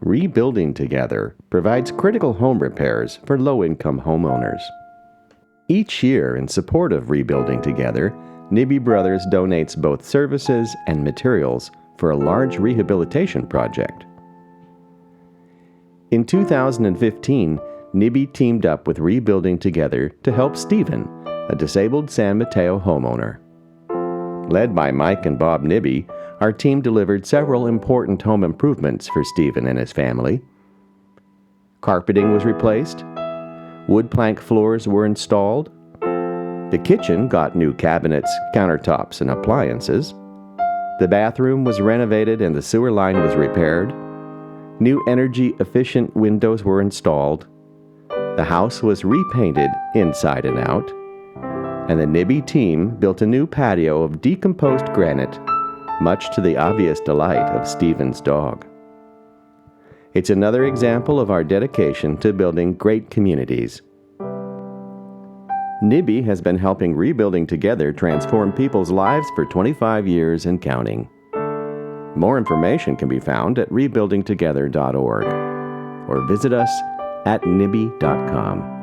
Rebuilding Together provides critical home repairs for low-income homeowners. Each year, in support of Rebuilding Together, Nibbi Brothers donates both services and materials for a large rehabilitation project. In 2015, Nibbi teamed up with Rebuilding Together to help Stephen, a disabled San Mateo homeowner. Led by Mike and Bob Nibbi, our team delivered several important home improvements for Stephen and his family. Carpeting was replaced. Wood plank floors were installed. The kitchen got new cabinets, countertops, and appliances. The bathroom was renovated and the sewer line was repaired. New energy-efficient windows were installed. The house was repainted inside and out. And the Nibbi team built a new patio of decomposed granite, much to the obvious delight of Stephen's dog. It's another example of our dedication to building great communities. Nibbi has been helping Rebuilding Together transform people's lives for 25 years and counting. More information can be found at rebuildingtogether.org or visit us at nibbi.com.